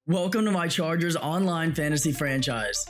Welcome to my Chargers online fantasy franchise.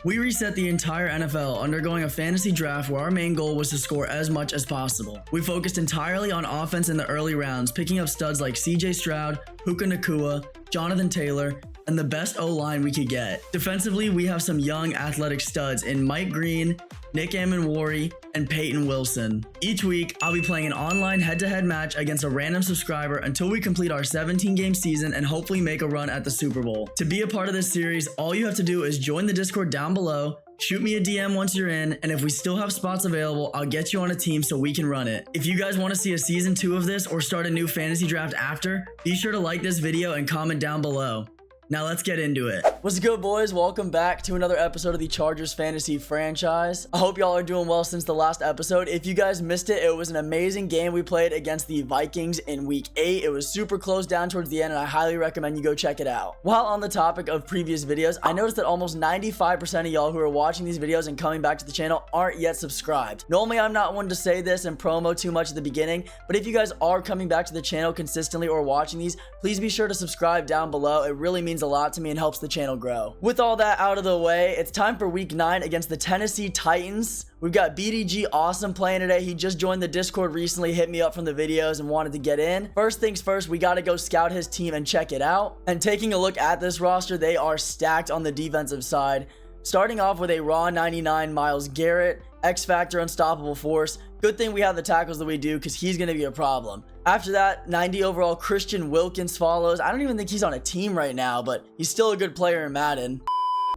We reset the entire NFL, undergoing a fantasy draft where our main goal was to score as much as possible. We focused entirely on offense in the early rounds, picking up studs like CJ Stroud, Puka Nacua, Jonathan Taylor, and the best O-line we could get. Defensively, we have some young athletic studs in Mike Green, Nick Amon-Wari, and Peyton Wilson. Each week, I'll be playing an online head-to-head match against a random subscriber until we complete our 17-game season and hopefully make a run at the Super Bowl. To be a part of this series, all you have to do is join the Discord down below, shoot me a DM once you're in, and if we still have spots available, I'll get you on a team so we can run it. If you guys want to see a season 2 of this or start a new fantasy draft after, be sure to like this video and comment down below. Now let's get into it. What's good, boys? Welcome back to another episode of the Chargers fantasy franchise. I hope y'all are doing well since the last episode. If you guys missed it, it was an amazing game we played against the Vikings in week 8. It was super close down towards the end, and I highly recommend you go check it out. While on the topic of previous videos, I noticed that almost 95% of y'all who are watching these videos and coming back to the channel aren't yet subscribed. Normally, I'm not one to say this and promo too much at the beginning, but if you guys are coming back to the channel consistently or watching these, please be sure to subscribe down below. It really means a lot to me and helps the channel grow. With all that out of the way, it's time for week 9 against the Tennessee Titans. We've got BDG Awesome playing today. He just joined the Discord recently, hit me up from the videos and wanted to get in. First things first, we got to go scout his team and check it out. And taking a look at this roster, they are stacked on the defensive side. Starting off with a raw 99 Myles Garrett, X Factor Unstoppable Force. Good thing we have the tackles that we do because he's going to be a problem. After that, 90 overall Christian Wilkins follows. I don't even think he's on a team right now, but he's still a good player in Madden.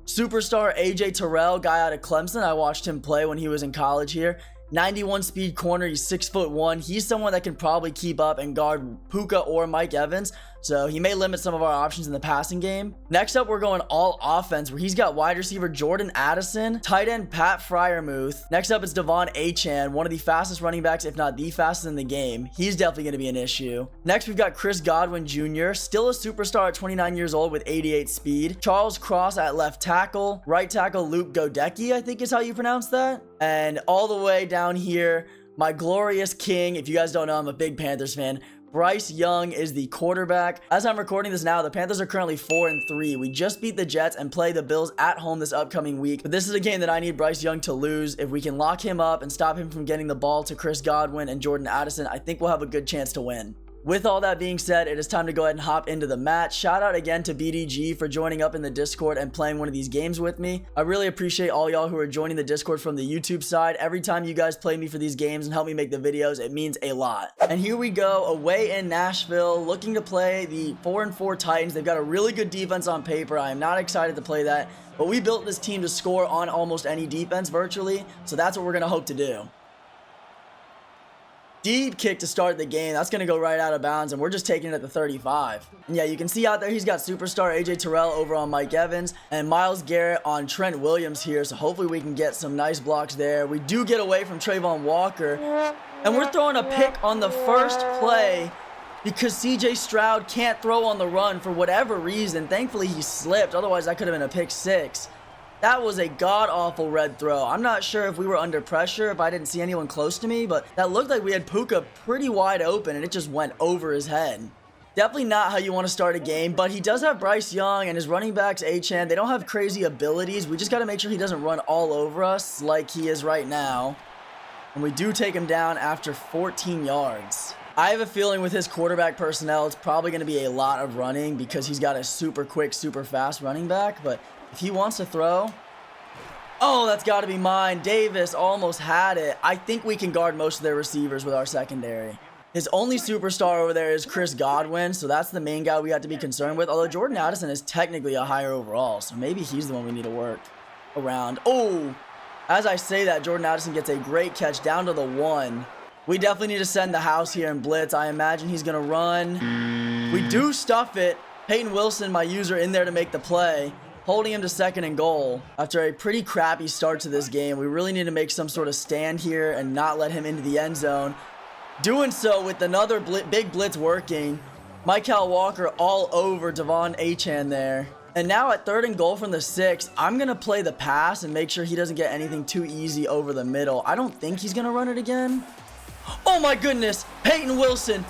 Superstar AJ Terrell, guy out of Clemson. I watched him play when he was in college here. 91 speed corner, he's 6'1". He's someone that can probably keep up and guard Puka or Mike Evans, so he may limit some of our options in the passing game. Next up, we're going all offense, where he's got wide receiver Jordan Addison, tight end Pat Freiermuth. Next up is Devon Achane, one of the fastest running backs, if not the fastest in the game. He's definitely going to be an issue. Next, we've got Chris Godwin Jr., still a superstar at 29 years old with 88 speed. Charles Cross at left tackle. Right tackle Luke Godecki, I think is how you pronounce that. And all the way down here, my glorious king. If you guys don't know, I'm a big Panthers fan. Bryce Young is the quarterback. As I'm recording this now, the Panthers are currently 4-3. We just beat the Jets and play the Bills at home this upcoming week. But this is a game that I need Bryce Young to lose. If we can lock him up and stop him from getting the ball to Chris Godwin and Jordan Addison, I think we'll have a good chance to win. With all that being said, it is time to go ahead and hop into the match. Shout out again to BDG for joining up in the Discord and playing one of these games with me. I really appreciate all y'all who are joining the Discord from the YouTube side. Every time you guys play me for these games and help me make the videos, it means a lot. And here we go, away in Nashville, looking to play the 4-4 Titans. They've got a really good defense on paper. I am not excited to play that, but we built this team to score on almost any defense virtually, so that's what we're going to hope to do. Deep kick to start the game. That's going to go right out of bounds, and we're just taking it at the 35. And yeah, you can see out there he's got superstar AJ Terrell over on Mike Evans and Myles Garrett on Trent Williams here, so hopefully we can get some nice blocks there. We do get away from Trayvon Walker, and we're throwing a pick on the first play because CJ Stroud can't throw on the run for whatever reason. Thankfully, he slipped. Otherwise, that could have been a pick 6. That was a god-awful red throw. I'm not sure if we were under pressure, if I didn't see anyone close to me, but that looked like we had Puka pretty wide open, and it just went over his head. Definitely not how you want to start a game, but he does have Bryce Young, and his running backs, Achane. They don't have crazy abilities. We just got to make sure he doesn't run all over us like he is right now. And we do take him down after 14 yards. I have a feeling with his quarterback personnel, it's probably going to be a lot of running because he's got a super quick, super fast running back, but if he wants to throw... Oh, that's got to be mine. Davis almost had it. I think we can guard most of their receivers with our secondary. His only superstar over there is Chris Godwin, so that's the main guy we have to be concerned with. Although Jordan Addison is technically a higher overall, so maybe he's the one we need to work around. Oh, as I say that, Jordan Addison gets a great catch down to the 1. We definitely need to send the house here and blitz. I imagine he's going to run. We do stuff it. Peyton Wilson, my user, in there to make the play, holding him to 2nd and goal. After a pretty crappy start to this game, we really need to make some sort of stand here and not let him into the end zone. Doing so with another big blitz working. Michael Walker all over Devon Achane there. And now at 3rd and goal from the 6, I'm going to play the pass and make sure he doesn't get anything too easy over the middle. I don't think he's going to run it again. Oh my goodness, Peyton Wilson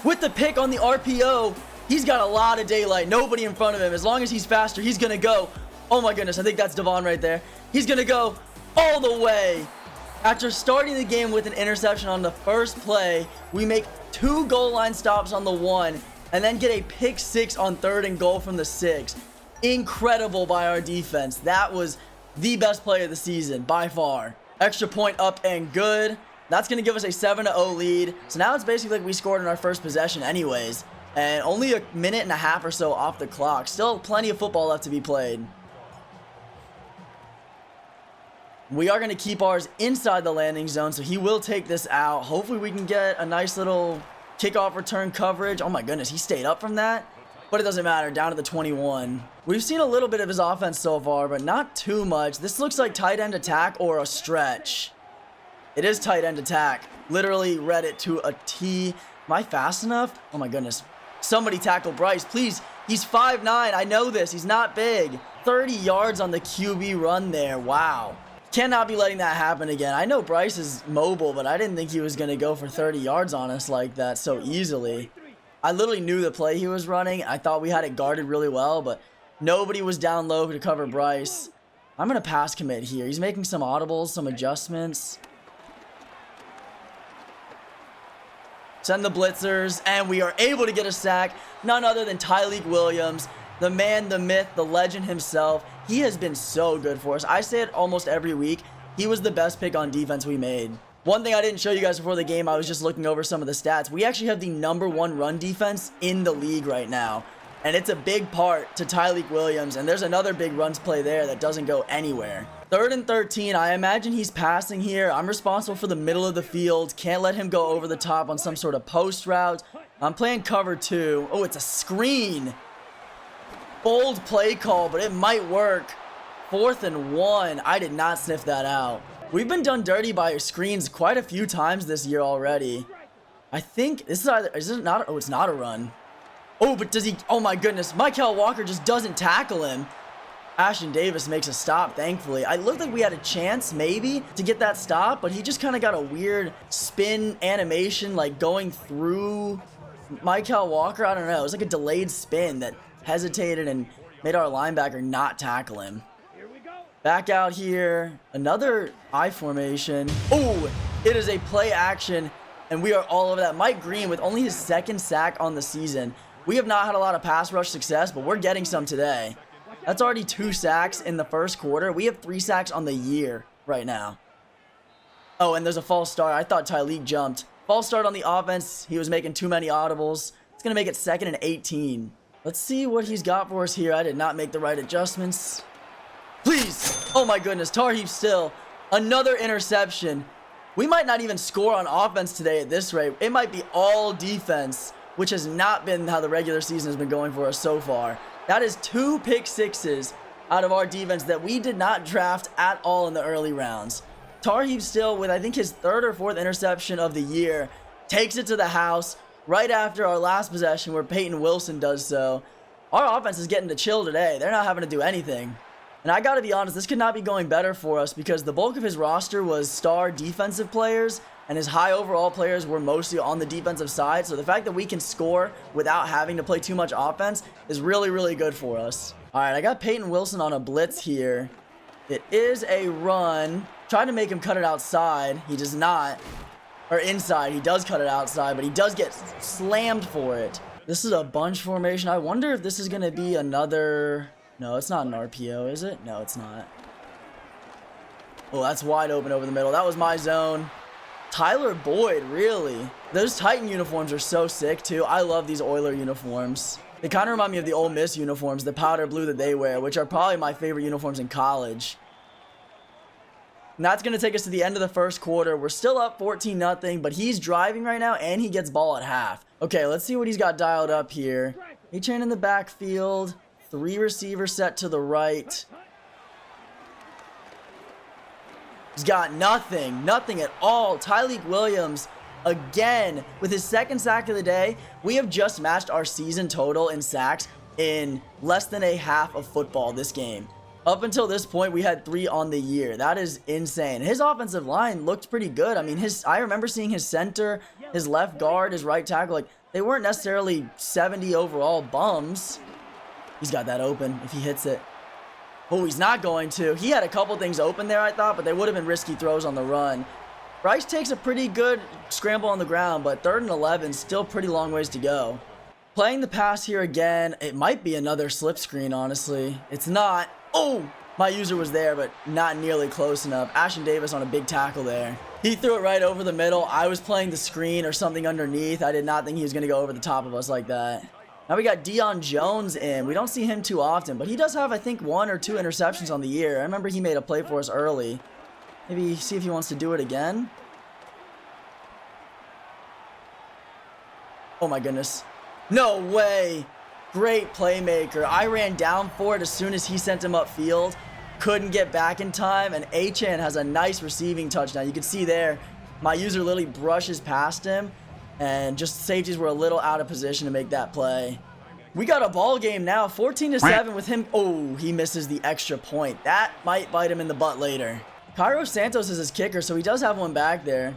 with the pick on the RPO. He's got a lot of daylight. Nobody in front of him. As long as he's faster, he's going to go. Oh my goodness. I think that's Devon right there. He's going to go all the way. After starting the game with an interception on the first play, we make 2 goal line stops on the 1 and then get a pick 6 on 3rd and goal from the 6. Incredible by our defense. That was the best play of the season by far. Extra point up and good. That's going to give us a 7-0 lead. So now it's basically like we scored in our first possession anyways. And only a minute and a half or so off the clock. Still plenty of football left to be played. We are going to keep ours inside the landing zone, so he will take this out. Hopefully we can get a nice little kickoff return coverage. Oh my goodness, he stayed up from that. But it doesn't matter, down to the 21. We've seen a little bit of his offense so far, but not too much. This looks like tight end attack or a stretch. It is tight end attack. Literally read it to a T. Am I fast enough? Oh my goodness. Somebody tackle Bryce, please. He's 5'9". I know this. He's not big. 30 yards on the QB run there. Wow. Cannot be letting that happen again. I know Bryce is mobile, but I didn't think he was going to go for 30 yards on us like that so easily. I literally knew the play he was running. I thought we had it guarded really well, but nobody was down low to cover Bryce. I'm going to pass commit here. He's making some audibles, some adjustments. Send the blitzers, and we are able to get a sack. None other than Tyleik Williams, the man, the myth, the legend himself. He has been so good for us. I say it almost every week. He was the best pick on defense we made. One thing I didn't show you guys before the game, I was just looking over some of the stats. We actually have the #1 run defense in the league right now. And it's a big part to Tyleik Williams. And there's another big runs play there that doesn't go anywhere. 3rd and 13. I imagine he's passing here. I'm responsible for the middle of the field. Can't let him go over the top on some sort of post route. I'm playing cover 2. Oh, it's a screen. Bold play call, but it might work. 4th and 1. I did not sniff that out. We've been done dirty by screens quite a few times this year already. I think this is either, is it not? Oh, it's not a run. Oh, but does he? Oh my goodness. Michael Walker just doesn't tackle him. Ashton Davis makes a stop, thankfully. I looked like we had a chance, maybe, to get that stop, but he just kind of got a weird spin animation, like going through Michael Walker. I don't know. It was like a delayed spin that hesitated and made our linebacker not tackle him. Back out here. Another I formation. Oh, it is a play action, and we are all over that. Mike Green with only his 2nd sack on the season. We have not had a lot of pass rush success, but we're getting some today. That's already 2 sacks in the first quarter. We have 3 sacks on the year right now. Oh, and there's a false start. I thought Tyleik jumped. False start on the offense. He was making too many audibles. It's going to make it 2nd and 18. Let's see what he's got for us here. I did not make the right adjustments. Please. Oh my goodness. Tar Heel still. Another interception. We might not even score on offense today at this rate. It might be all defense, which has not been how the regular season has been going for us so far. That is 2 pick 6s out of our defense that we did not draft at all in the early rounds. Tar Heel still with, I think, his 3rd or 4th interception of the year, takes it to the house right after our last possession where Peyton Wilson does so. Our offense is getting to chill today. They're not having to do anything. And I gotta be honest, this could not be going better for us because the bulk of his roster was star defensive players and his high overall players were mostly on the defensive side. So the fact that we can score without having to play too much offense is really, really good for us. All right, I got Peyton Wilson on a blitz here. It is a run. Trying to make him cut it outside. He does not. Or inside. He does cut it outside, but he does get slammed for it. This is a bunch formation. I wonder if this is going to be another... No, it's not an RPO, is it? No, it's not. Oh, that's wide open over the middle. That was my zone. Tyler Boyd, really? Those Titan uniforms are so sick, too. I love these Oiler uniforms. They kind of remind me of the Ole Miss uniforms, the powder blue that they wear, which are probably my favorite uniforms in college. And that's going to take us to the end of the first quarter. We're still up 14-0, but he's driving right now, and he gets ball at half. Okay, let's see what he's got dialed up here. A-Chain in the backfield. 3 receivers set to the right. He's got nothing. Nothing at all. Tyleik Williams, again, with his 2nd sack of the day. We have just matched our season total in sacks in less than a half of football this game. Up until this point, we had 3 on the year. That is insane. His offensive line looked pretty good. I mean, I remember seeing his center, his left guard, his right tackle. Like, they weren't necessarily 70 overall bums. He's got that open if he hits it. Oh, he's not going to. He had a couple things open there, I thought, but they would have been risky throws on the run. Bryce takes a pretty good scramble on the ground, but 3rd and 11, still pretty long ways to go. Playing the pass here again. It might be another slip screen, honestly. It's not. Oh, my user was there, but not nearly close enough. Ashton Davis on a big tackle there. He threw it right over the middle. I was playing the screen or something underneath. I did not think he was going to go over the top of us like that. Now we got Deion Jones in. We don't see him too often, but he does have, I think, 1 or 2 interceptions on the year. I remember he made a play for us early. Maybe see if he wants to do it again. Oh my goodness. No way. Great playmaker. I ran down for it as soon as he sent him upfield. Couldn't get back in time, and Achan has a nice receiving touchdown. You can see there, my user literally brushes past him, and just safeties were a little out of position to make that play. We got a ball game now, 14-7 with him. Oh, he misses the extra point. That might bite him in the butt later. Cairo Santos is his kicker, so he does have one back there.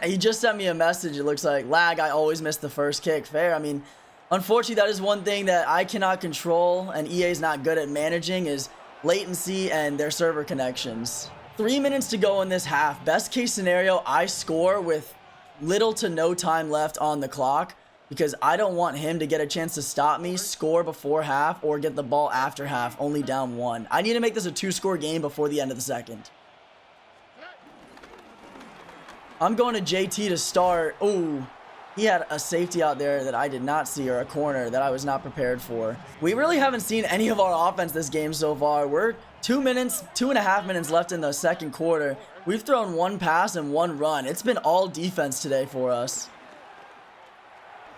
He just sent me a message. It looks like, lag, I always miss the first kick. Fair. I mean, unfortunately, that is one thing that I cannot control, and EA is not good at managing, is latency and their server connections. 3 minutes to go in this half. Best case scenario, I score with little to no time left on the clock, because I don't want him to get a chance to stop me, score before half, or get the ball after half, only down 1. I need to make this a 2-score game before the end of the second. I'm going to JT to start. Oh, he had a safety out there that I did not see, or a corner that I was not prepared for. We really haven't seen any of our offense this game so far. We're 2.5 minutes left in the second quarter. We've thrown 1 pass and 1 run. It's been all defense today for us.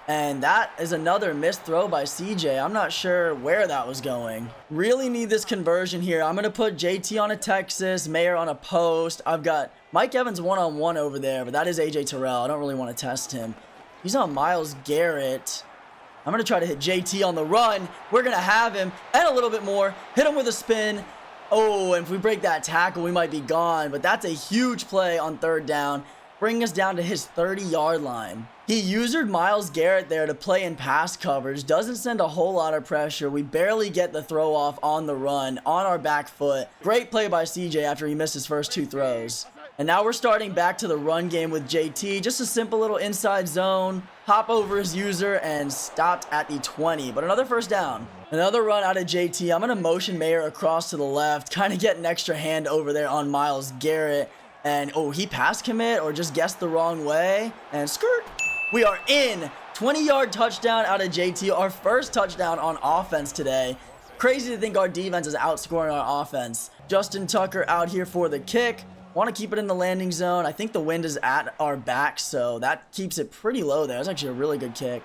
And that is another missed throw by CJ. I'm not sure where that was going. Really need this conversion here. I'm going to put JT on a Texas, Mayer on a post. I've got Mike Evans one-on-one over there, but that is AJ Terrell. I don't really want to test him. He's on Myles Garrett. I'm going to try to hit JT on the run. We're going to have him, and a little bit more. Hit him with a spin. Oh, and if we break that tackle, we might be gone. But that's a huge play on 3rd down, bringing us down to his 30-yard line. He used Myles Garrett there to play in pass coverage. Doesn't send a whole lot of pressure. We barely get the throw off on the run, on our back foot. Great play by CJ after he missed his first 2 throws. And now we're starting back to the run game with JT. Just a simple little inside zone, hop over his user, and stopped at the 20. But another first down. Another run out of JT. I'm going to motion Mayer across to the left, kind of get an extra hand over there on Myles Garrett. And, oh, he pass commit or just guessed the wrong way. And skirt. We are in. 20-yard touchdown out of JT. Our first touchdown on offense today. Crazy to think our defense is outscoring our offense. Justin Tucker out here for the kick. Want to keep it in the landing zone. I think the wind is at our back, so that keeps it pretty low there. That's actually a really good kick.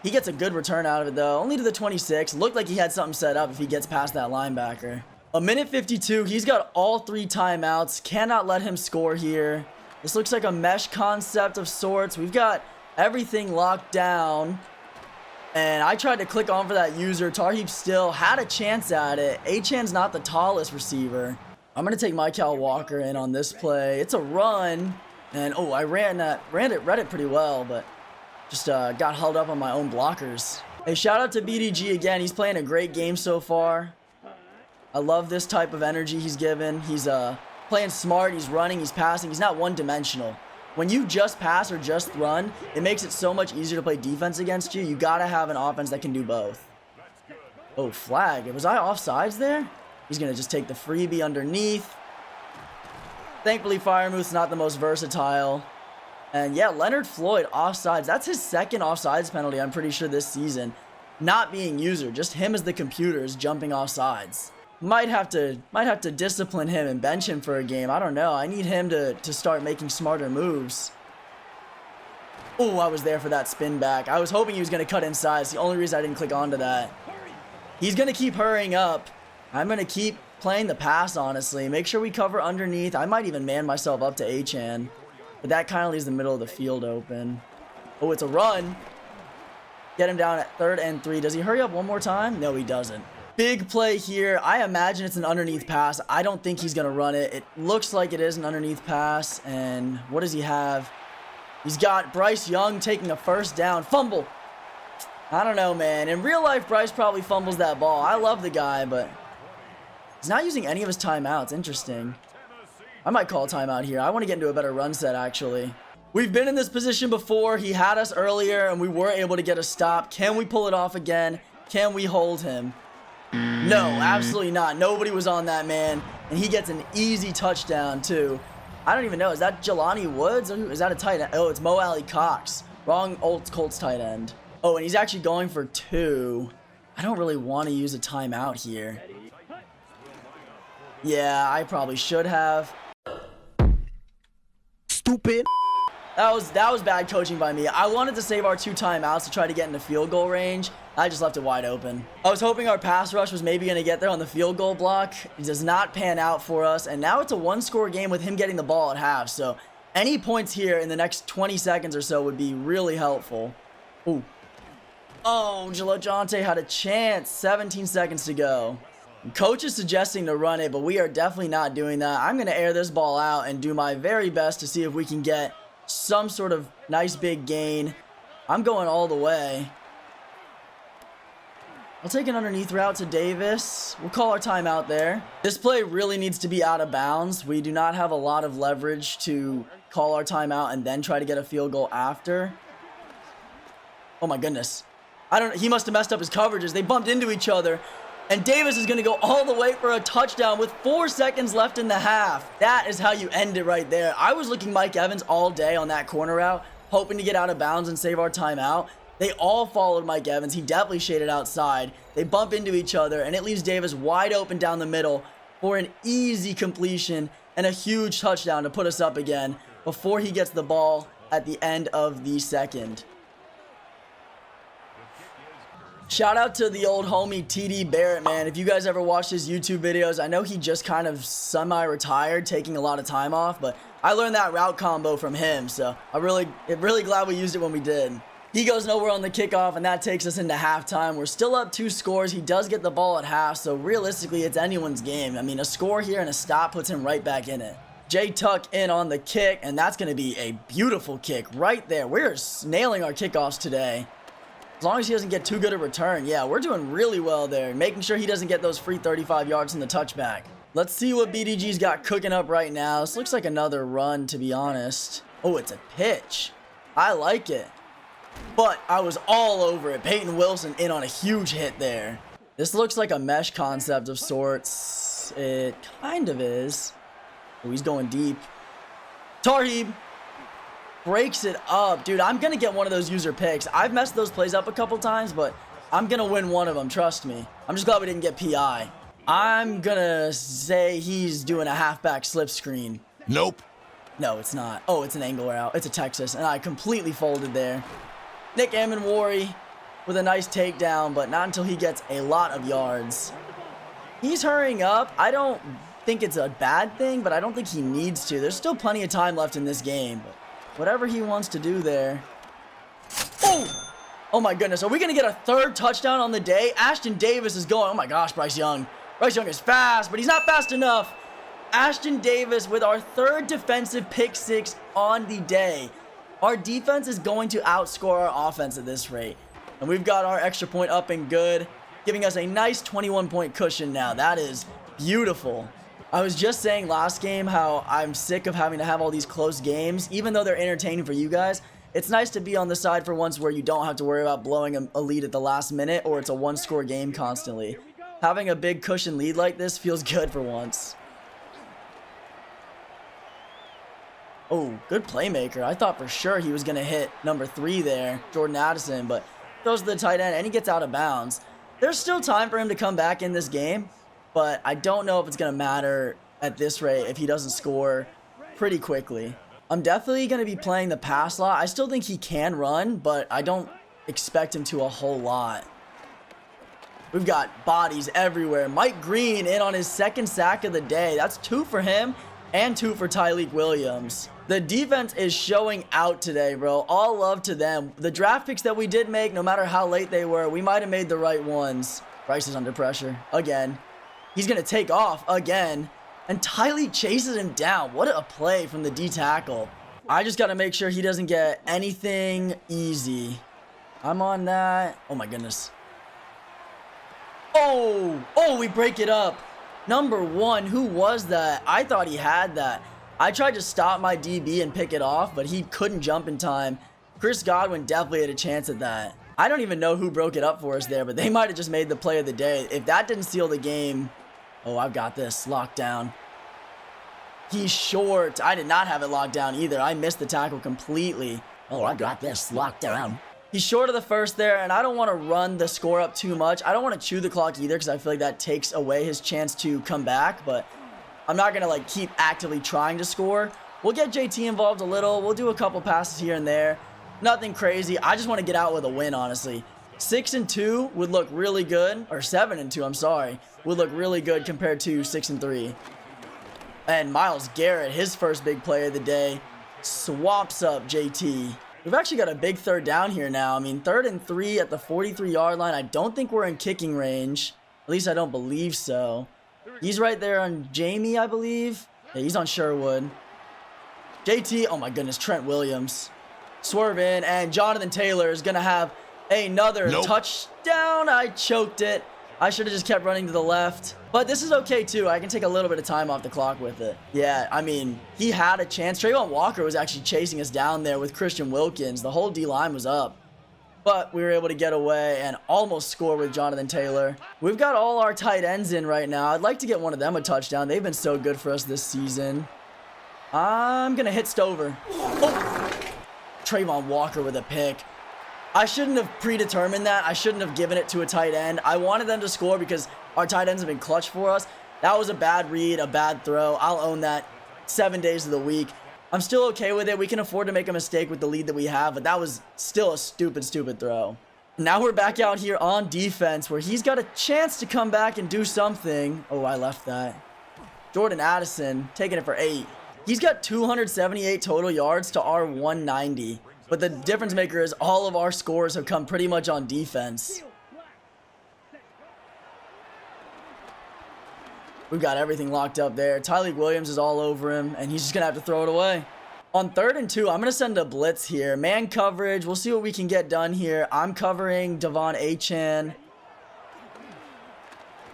He gets a good return out of it, though. Only to the 26. Looked like he had something set up if he gets past that linebacker. A minute 52. He's got all 3 timeouts. Cannot let him score here. This looks like a mesh concept of sorts. We've got everything locked down. And I tried to click on for that user. Tarheeb still had a chance at it. Achan's not the tallest receiver. I'm going to take Michael Walker in on this play. It's a run. And, oh, I read it pretty well, but just got held up on my own blockers. Hey, shout out to BDG again. He's playing a great game so far. I love this type of energy he's given. He's playing smart. He's running. He's passing. He's not one-dimensional. When you just pass or just run, it makes it so much easier to play defense against you. You got to have an offense that can do both. Oh, flag. Was I offsides there? He's going to just take the freebie underneath. Thankfully, Firemouth's not the most versatile. And yeah, Leonard Floyd offsides. That's his second offsides penalty, I'm pretty sure, this season. Not being user, just him as the computer is jumping offsides. Might have to discipline him and bench him for a game. I don't know. I need him to start making smarter moves. Oh, I was there for that spin back. I was hoping he was going to cut inside. It's the only reason I didn't click onto that. He's going to keep hurrying up. I'm going to keep playing the pass, honestly. Make sure we cover underneath. I might even man myself up to Achan. But that kind of leaves the middle of the field open. Oh, it's a run. Get him down at 3rd and 3. Does he hurry up one more time? No, he doesn't. Big play here. I imagine it's an underneath pass. I don't think he's going to run it. It looks like it is an underneath pass. And what does he have? He's got Bryce Young taking a first down. Fumble. I don't know, man. In real life, Bryce probably fumbles that ball. I love the guy, but he's not using any of his timeouts. Interesting. I might call timeout here. I want to get into a better run set, actually. We've been in this position before. He had us earlier, and we were able to get a stop. Can we pull it off again? Can we hold him? No, absolutely not. Nobody was on that man, and he gets an easy touchdown, too. I don't even know. Is that Jelani Woods? Or is that a tight end? Oh, it's Mo Alley Cox. Wrong old Colts tight end. Oh, and he's actually going for 2. I don't really want to use a timeout here. Yeah, I probably should have. Stupid. That was bad coaching by me. I wanted to save our 2 timeouts to try to get into field goal range. I just left it wide open. I was hoping our pass rush was maybe going to get there on the field goal block. It does not pan out for us. And now it's a 1-score game with him getting the ball at half. So any points here in the next 20 seconds or so would be really helpful. Ooh. Oh, Jalojante had a chance. 17 seconds to go. Coach is suggesting to run it, but we are definitely not doing that. I'm going to air this ball out and do my very best to see if we can get some sort of nice big gain. I'm going all the way. I'll take an underneath route to Davis. We'll call our timeout there. This play really needs to be out of bounds. We do not have a lot of leverage to call our timeout and then try to get a field goal after. Oh my goodness. He must have messed up his coverages. They bumped into each other. And Davis is going to go all the way for a touchdown with 4 seconds left in the half. That is how you end it right there. I was looking Mike Evans all day on that corner route, hoping to get out of bounds and save our timeout. They all followed Mike Evans. He definitely shaded outside. They bump into each other, and it leaves Davis wide open down the middle for an easy completion and a huge touchdown to put us up again before he gets the ball at the end of the second. Shout out to the old homie TD Barrett, man. If you guys ever watched his YouTube videos, I know he just kind of semi-retired, taking a lot of time off, but I learned that route combo from him, so I'm really glad we used it when we did. He goes nowhere on the kickoff, and that takes us into halftime. We're still up 2 scores. He does get the ball at half, so realistically, it's anyone's game. I mean, a score here and a stop puts him right back in it. Jay Tuck in on the kick, and that's going to be a beautiful kick right there. We're nailing our kickoffs today. As long as he doesn't get too good a return. Yeah, we're doing really well there. Making sure he doesn't get those free 35 yards in the touchback. Let's see what BDG's got cooking up right now. This looks like another run, to be honest. Oh, it's a pitch. I like it. But I was all over it. Peyton Wilson in on a huge hit there. This looks like a mesh concept of sorts. It kind of is. Oh, he's going deep. Tarheeb breaks it up. Dude, I'm going to get one of those user picks. I've messed those plays up a couple times, but I'm going to win one of them. Trust me. I'm just glad we didn't get PI. I'm going to say he's doing a halfback slip screen. Nope. No, it's not. Oh, it's an angle route. It's a Texas, and I completely folded there. Nick Amenwari with a nice takedown, but not until he gets a lot of yards. He's hurrying up. I don't think it's a bad thing, but I don't think he needs to. There's still plenty of time left in this game. But whatever he wants to do there. Oh! Oh my goodness. Are we going to get a 3rd touchdown on the day? Ashton Davis is going. Oh my gosh, Bryce Young. Bryce Young is fast, but he's not fast enough. Ashton Davis with our 3rd defensive pick 6 on the day. Our defense is going to outscore our offense at this rate. And we've got our extra point up and good, giving us a nice 21-point cushion now. That is beautiful. I was just saying last game how I'm sick of having to have all these close games. Even though they're entertaining for you guys, it's nice to be on the side for once where you don't have to worry about blowing a lead at the last minute or it's a 1-score game constantly. Having a big cushion lead like this feels good for once. Oh, good playmaker. I thought for sure he was going to hit number 3 there, Jordan Addison, but throws to the tight end and he gets out of bounds. There's still time for him to come back in this game, but I don't know if it's going to matter at this rate if he doesn't score pretty quickly. I'm definitely going to be playing the pass lot. I still think he can run, but I don't expect him to a whole lot. We've got bodies everywhere. Mike Green in on his 2nd sack of the day. That's 2 for him and 2 for Tyleek Williams. The defense is showing out today, bro. All love to them. The draft picks that we did make, no matter how late they were, we might have made the right ones. Bryce is under pressure again. He's going to take off again. And Tyleek chases him down. What a play from the D tackle. I just got to make sure he doesn't get anything easy. I'm on that. Oh my goodness. Oh, we break it up. Number 1, who was that? I thought he had that. I tried to stop my DB and pick it off, but he couldn't jump in time. Chris Godwin definitely had a chance at that. I don't even know who broke it up for us there, but they might have just made the play of the day. If that didn't seal the game, oh, I've got this locked down. He's short. I did not have it locked down either. I missed the tackle completely. Oh, I got this locked down. He's short of the first there, and I don't want to run the score up too much. I don't want to chew the clock either because I feel like that takes away his chance to come back, but I'm not going to like keep actively trying to score. We'll get JT involved a little. We'll do a couple passes here and there. Nothing crazy. I just want to get out with a win, honestly. 6-2 would look really good, or 7-2, I'm sorry, would look really good compared to 6-3. And Myles Garrett, his first big play of the day, swaps up JT. We've actually got a big third down here now. I mean, 3rd and 3 at the 43-yard line. I don't think we're in kicking range. At least I don't believe so. He's right there on Jamie, I believe. Yeah, he's on Sherwood. JT, oh my goodness, Trent Williams. Swerve in, and Jonathan Taylor is going to have another touchdown. I choked it. I should have just kept running to the left. But this is okay, too. I can take a little bit of time off the clock with it. Yeah, I mean, he had a chance. Trayvon Walker was actually chasing us down there with Christian Wilkins. The whole D-line was up. But we were able to get away and almost score with Jonathan Taylor. We've got all our tight ends in right now. I'd like to get one of them a touchdown. They've been so good for us this season. I'm going to hit Stover. Oh! Trayvon Walker with a pick. I shouldn't have predetermined that. I shouldn't have given it to a tight end. I wanted them to score because our tight ends have been clutch for us. That was a bad read, a bad throw. I'll own that 7 days of the week. I'm still okay with it. We can afford to make a mistake with the lead that we have, but that was still a stupid throw. Now we're back out here on defense where he's got a chance to come back and do something. Oh, I left that. Jordan Addison taking it for 8. He's got 278 total yards to our 190. But the difference maker is all of our scores have come pretty much on defense. We've got everything locked up there. Tyleik Williams is all over him, and he's just going to have to throw it away. On 3rd and 2, I'm going to send a blitz here. Man coverage. We'll see what we can get done here. I'm covering Devon Achane.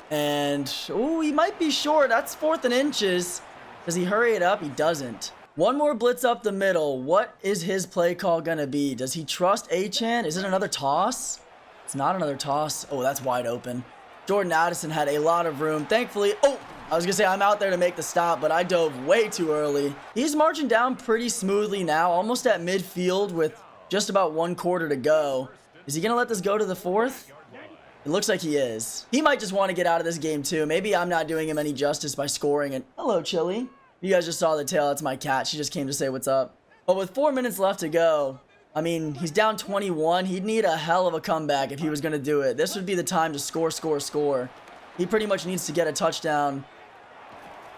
And, ooh, he might be short. That's 4th and inches. Does he hurry it up? He doesn't. One more blitz up the middle. What is his play call going to be? Does he trust Achane? Is it another toss? It's not another toss. Oh, that's wide open. Jordan Addison had a lot of room. Thankfully, oh, I was going to say I'm out there to make the stop, but I dove way too early. He's marching down pretty smoothly now, almost at midfield with just about 1 quarter to go. Is he going to let this go to the 4th? It looks like he is. He might just want to get out of this game too. Maybe I'm not doing him any justice by scoring it. Hello, Chili. You guys just saw the tail. That's my cat. She just came to say what's up. But with 4 minutes left to go, I mean, he's down 21. He'd need a hell of a comeback if he was going to do it. This would be the time to score. He pretty much needs to get a touchdown,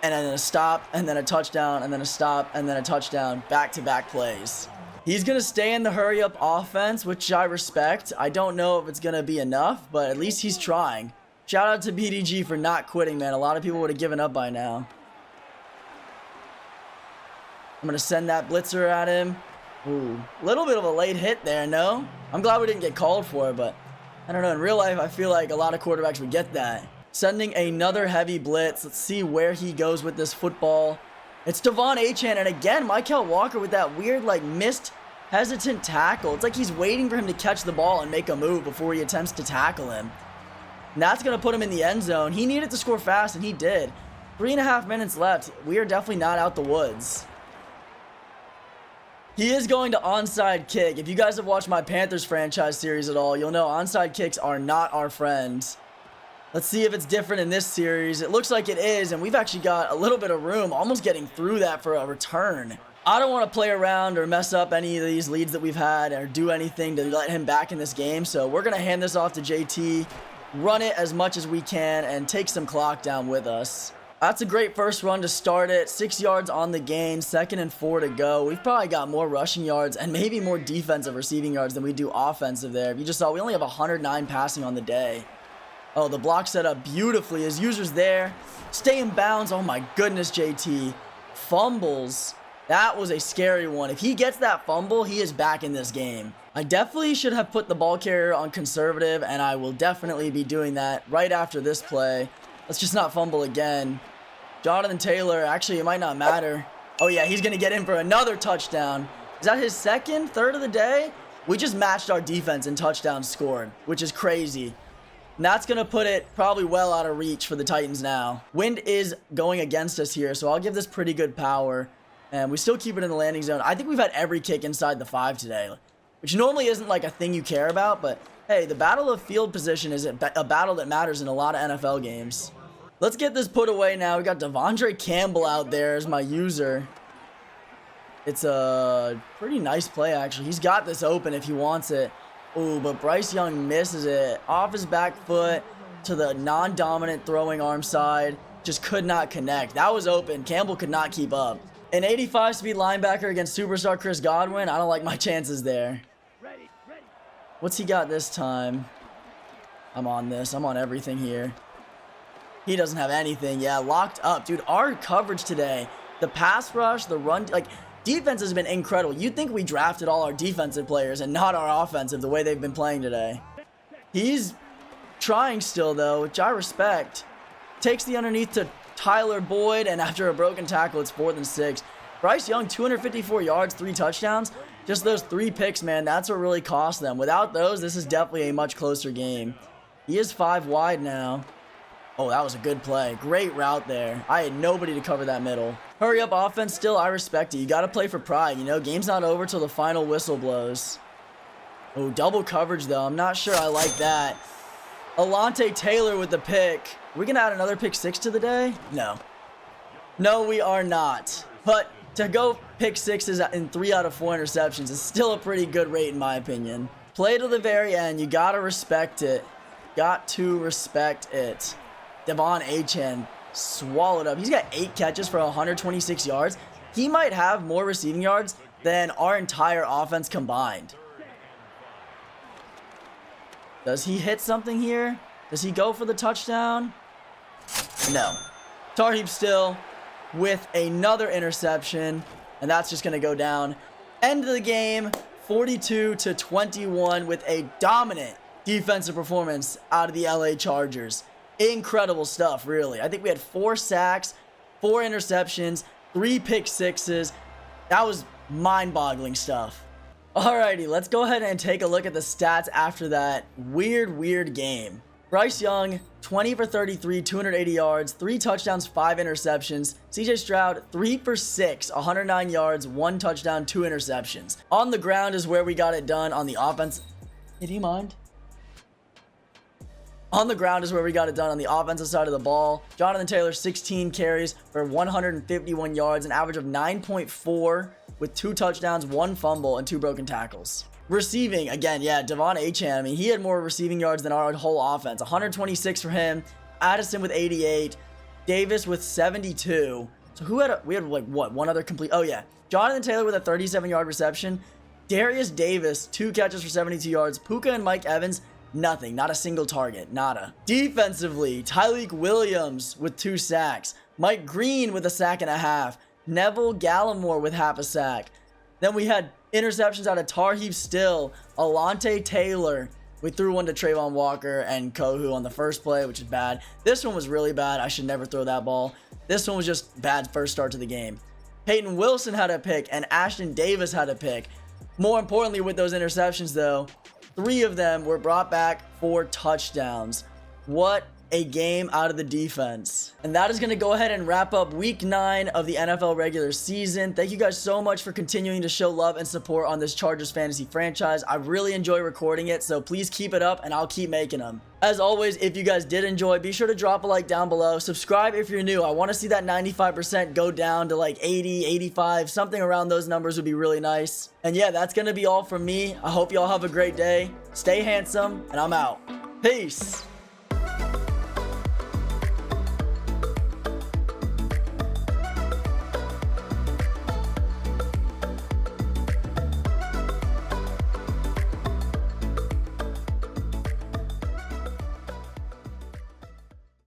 and then a stop, and then a touchdown, and then a stop, and then a touchdown. Back-to-back plays. He's going to stay in the hurry-up offense, which I respect. I don't know if it's going to be enough, but at least he's trying. Shout out to BDG for not quitting, man. A lot of people would have given up by now. I'm going to send that blitzer at him. Ooh, a little bit of a late hit there, no? I'm glad we didn't get called for it, but I don't know. In real life, I feel like a lot of quarterbacks would get that. Sending another heavy blitz. Let's see where he goes with this football. It's Devon Achane, and again, Mykal Walker with that weird, like, missed, hesitant tackle. It's like he's waiting for him to catch the ball and make a move before he attempts to tackle him. And that's going to put him in the end zone. He needed to score fast, and he did. 3.5 minutes left. We are definitely not out the woods. He is going to onside kick. If you guys have watched my Panthers franchise series at all, you'll know onside kicks are not our friends. Let's see if it's different in this series. It looks like it is, and we've actually got a little bit of room, almost getting through that for a return. I don't want to play around or mess up any of these leads that we've had or do anything to let him back in this game, so we're going to hand this off to JT, run it as much as we can, and take some clock down with us. That's a great first run to start it. 6 yards on the gain, 2nd and 4 to go. We've probably got more rushing yards and maybe more defensive receiving yards than we do offensive there. If you just saw, we only have 109 passing on the day. Oh, the block set up beautifully. His user's there. Stay in bounds. Oh my goodness, JT. Fumbles. That was a scary one. If he gets that fumble, he is back in this game. I definitely should have put the ball carrier on conservative, and I will definitely be doing that right after this play. Let's just not fumble again. Jonathan Taylor, actually, it might not matter. Oh, yeah, he's going to get in for another touchdown. Is that his second, third of the day? We just matched our defense in touchdowns scored, which is crazy. And that's going to put it probably well out of reach for the Titans now. Wind is going against us here, so I'll give this pretty good power. And we still keep it in the landing zone. I think we've had every kick inside the 5 today, which normally isn't like a thing you care about, but hey, the battle of field position is a battle that matters in a lot of NFL games. Let's get this put away now. We got Devondre Campbell out there as my user. It's a pretty nice play, actually. He's got this open if he wants it. Ooh, but Bryce Young misses it. Off his back foot to the non-dominant throwing arm side. Just could not connect. That was open. Campbell could not keep up. An 85 speed linebacker against superstar Chris Godwin. I don't like my chances there. What's he got this time? I'm on this. I'm on everything here. He doesn't have anything. Yeah, locked up. Dude, our coverage today, the pass rush, the run, like, defense has been incredible. You'd think we drafted all our defensive players and not our offensive the way they've been playing today. He's trying still, though, which I respect. Takes the underneath to Tyler Boyd, and after a broken tackle, it's 4th and 6. Bryce Young, 254 yards, 3 touchdowns. Just those 3 picks, man, that's what really cost them. Without those, this is definitely a much closer game. He is 5 wide now. Oh, that was a good play. Great route there. I had nobody to cover that middle. Hurry up offense still, I respect it. You got to play for pride, you know? Game's not over till the final whistle blows. Oh, double coverage, though. I'm not sure I like that. Alontae Taylor with the pick. We gonna add another pick 6 to the day? No. No, we are not. But to go pick 6s in 3 out of 4 interceptions is still a pretty good rate in my opinion. Play to the very end. You gotta respect it. Got to respect it. Devon Achane swallowed up. He's got 8 catches for 126 yards. He might have more receiving yards than our entire offense combined. Does he hit something here? Does he go for the touchdown? No. Tarheeb still with another interception, and that's just going to go down. End of the game, 42-21 with a dominant defensive performance out of the LA Chargers. Incredible stuff, really. I think we had 4 sacks, 4 interceptions, 3 pick 6s. That was mind-boggling stuff. Alrighty, let's go ahead and take a look at the stats after that weird game. Bryce Young, 20 for 33, 280 yards, 3 touchdowns, 5 interceptions. CJ Stroud, 3 for 6, 109 yards, 1 touchdown, 2 interceptions. On the ground is where we got it done on the offense. Hey, do you mind? On the ground is where we got it done on the offensive side of the ball. Jonathan Taylor, 16 carries for 151 yards, an average of 9.4 with 2 touchdowns, 1 fumble, and 2 broken tackles. Receiving, again, yeah, Devon Achane, I mean, he had more receiving yards than our whole offense. 126 for him, Addison with 88, Davis with 72. So we had like, what, one other complete, oh yeah. Jonathan Taylor with a 37-yard reception. Darius Davis, 2 catches for 72 yards. Puka and Mike Evans, nothing, not a single target, nada. Defensively, Tyleik Williams with 2 sacks. Mike Green with a sack and a half. Neville Gallimore with half a sack. Then we had interceptions out of Tarheeb Still, Alontae Taylor. We threw one to Trayvon Walker and Kohu on the first play, which is bad. This one was really bad. I should never throw that ball. This one was just bad first start to the game. Peyton Wilson had a pick and Ashton Davis had a pick. More importantly with those interceptions though, 3 of them were brought back for touchdowns. What a game out of the defense. And that is going to go ahead and wrap up week 9 of the NFL regular season. Thank you guys so much for continuing to show love and support on this Chargers fantasy franchise. I really enjoy recording it, so please keep it up and I'll keep making them. As always, if you guys did enjoy, be sure to drop a like down below. Subscribe if you're new. I want to see that 95% go down to like 80, 85, something around those numbers would be really nice. And yeah, that's going to be all from me. I hope y'all have a great day. Stay handsome, and I'm out. Peace.